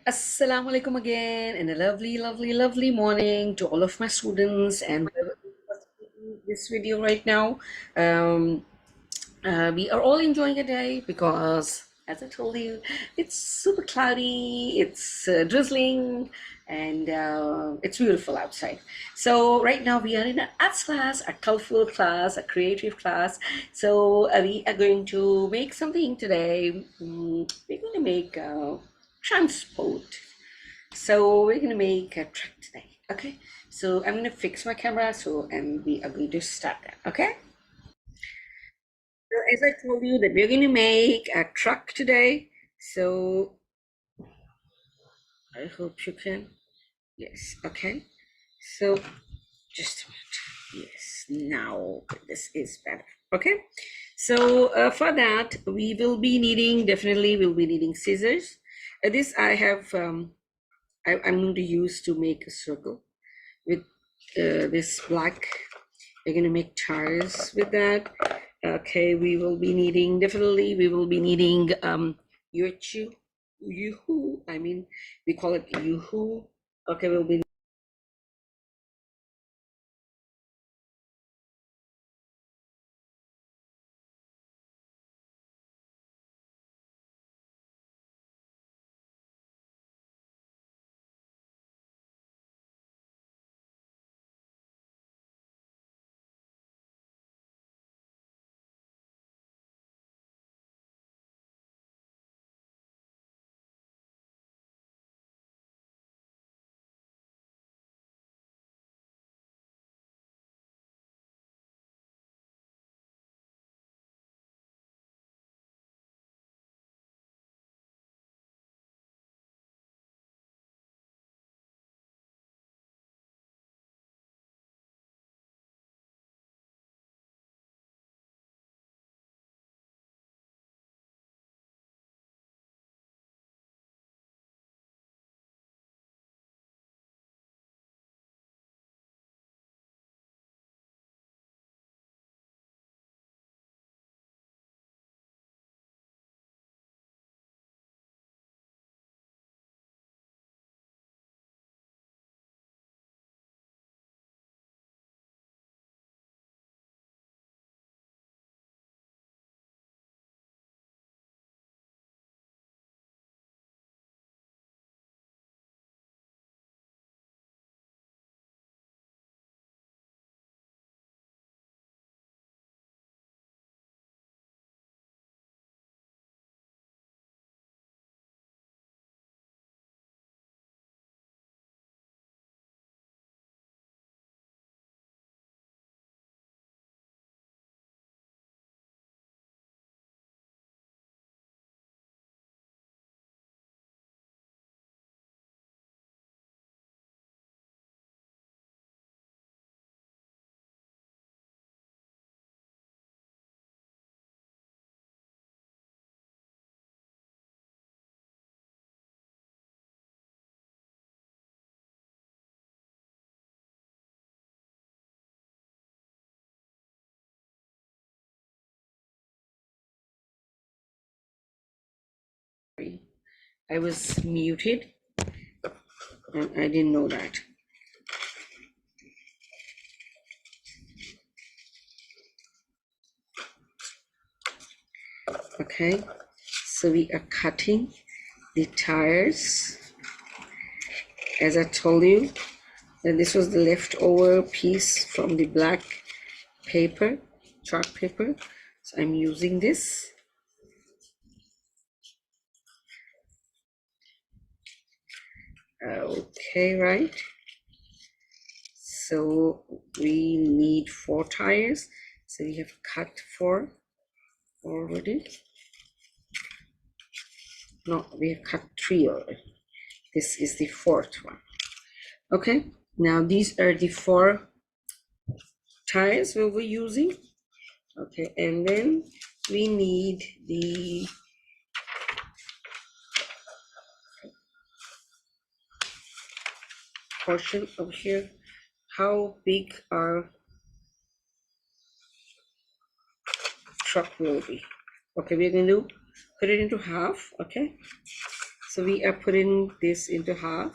Assalamu alaikum again, and a lovely morning to all of my students and whoever is watching this video right now. Um, we are all enjoying a day because, as I told you, it's super cloudy, it's drizzling, and it's beautiful outside. So right now we are in an arts class, a colorful class, a creative class. So we are going to make something today. We're going to make transport. So we're going to make a truck today. Okay. So I'm going to fix my camera. And we are going to start that. Okay. So as I told you that we're going to make a truck today. So I hope you can. Yes. Okay. So just a minute. Yes. Now this is better. Okay. So for that we will be needing, definitely we'll be needing scissors. This I have, I'm going to use to make a circle with this black. We're going to make tires with that. Okay, we will be needing, definitely we will be needing yoo-hoo, I mean we call it yoo-hoo. Okay, we'll be I was muted and I didn't know that. Okay, so we are cutting the tires. As I told you, and this was the leftover piece from the black paper, chart paper. So I'm using this. Okay, right. So we need 4 tires. So we have cut 4 already. No, we have cut 3 already. This is the 4th one. Okay, now these are the 4 tires we'll be using. Okay, and then we need the portion over here. How big our truck will be. Okay, we're going to cut it into half. Okay, So we are putting this into half.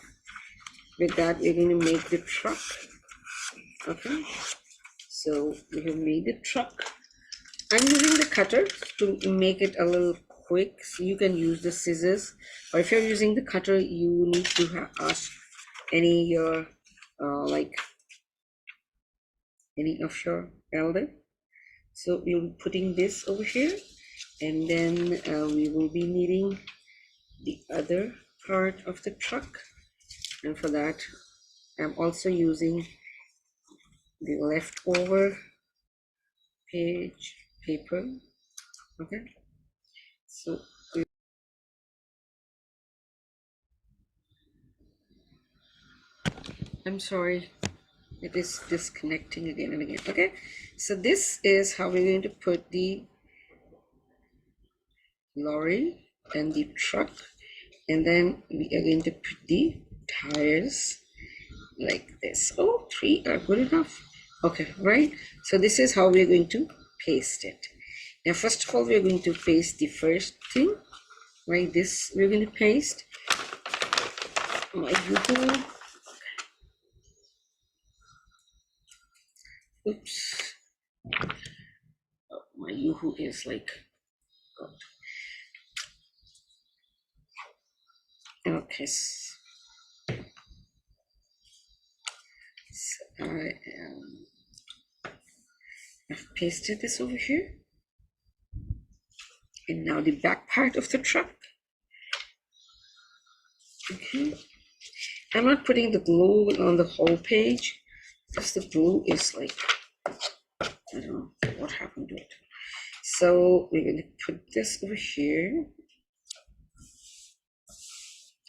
With that, we're going to make the truck. Okay, so we have made the truck. I'm using the cutter to make it a little quick. So you can use the scissors, or if you're using the cutter, you need to ask any your like any of your elder. So we'll be putting this over here, and then we will be needing the other part of the truck, and for that I'm also using the leftover page paper. Okay, so I'm sorry, it is disconnecting again and again. Okay, so this is how we're going to put the lorry and the truck, and then we are going to put the tires like this. Oh, 3 are good enough. Okay, right, so this is how we're going to paste it. Now first of all, we're going to paste the first thing, right? This we're going to paste. My Yoo-hoo. Oops. Oh, my Yoo-hoo is like, okay, so I've pasted this over here, and now the back part of the truck. Okay, I'm not putting the glue on the whole page because the glue is like, I don't know what happened to it. So we're going to put this over here.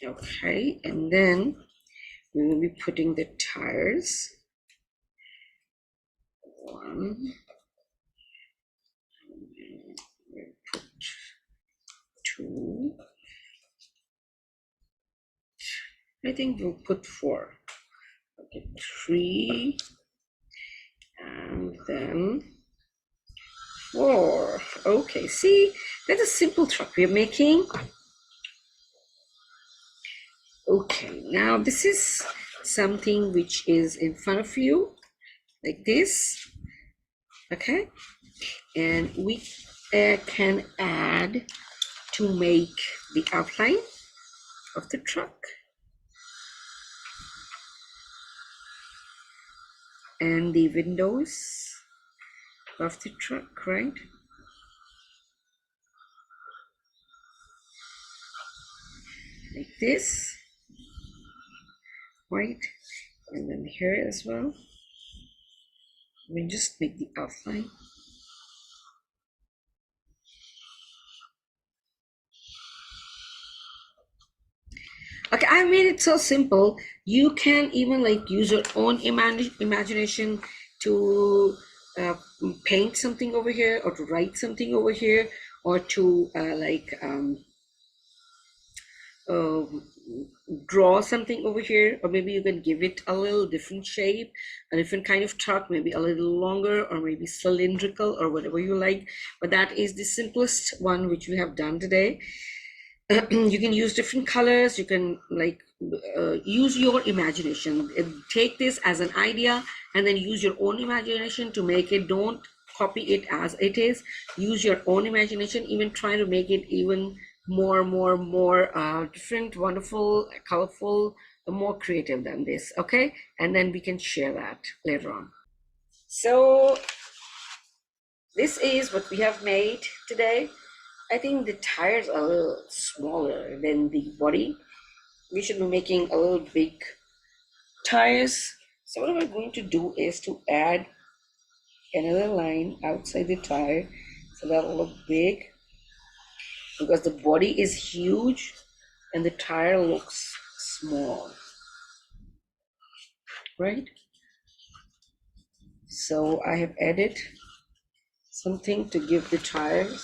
Okay, and then we will be putting the tires. 1, we'll put 2. I think we'll put 4. Okay, 3, and then 4. Okay, see, that's a simple truck we're making. Okay, now this is something which is in front of you, like this. Okay, and we can add to make the outline of the truck and the windows of the truck, right? Like this, right? And then here as well. We just make the outline. Okay, I made it so simple. You can even like use your own imagination to paint something over here, or to write something over here, or to uh, draw something over here, or maybe you can give it a little different shape, a different kind of truck, maybe a little longer, or maybe cylindrical, or whatever you like. But that is the simplest one which we have done today. You can use different colors. You can like use your imagination. Take this as an idea and then use your own imagination to make it. Don't copy it as it is. Use your own imagination. Even try to make it even more different, wonderful, colorful, more creative than this. Okay, and then we can share that later on. So this is what we have made today. I think the tires are a little smaller than the body. We should be making a little big tires. So what we're going to do is to add another line outside the tire so that'll look big, because the body is huge and the tire looks small, right? So I have added something to give the tires,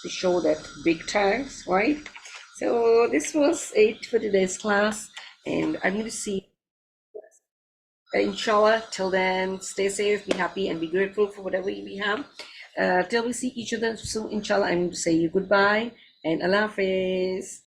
to show that big tires, right? So this was it for today's class, and I'm going to see inshallah. Till then, stay safe, be happy, and be grateful for whatever we have. Till we see each other soon, inshallah, I'm going to say you goodbye and Allah Hafiz.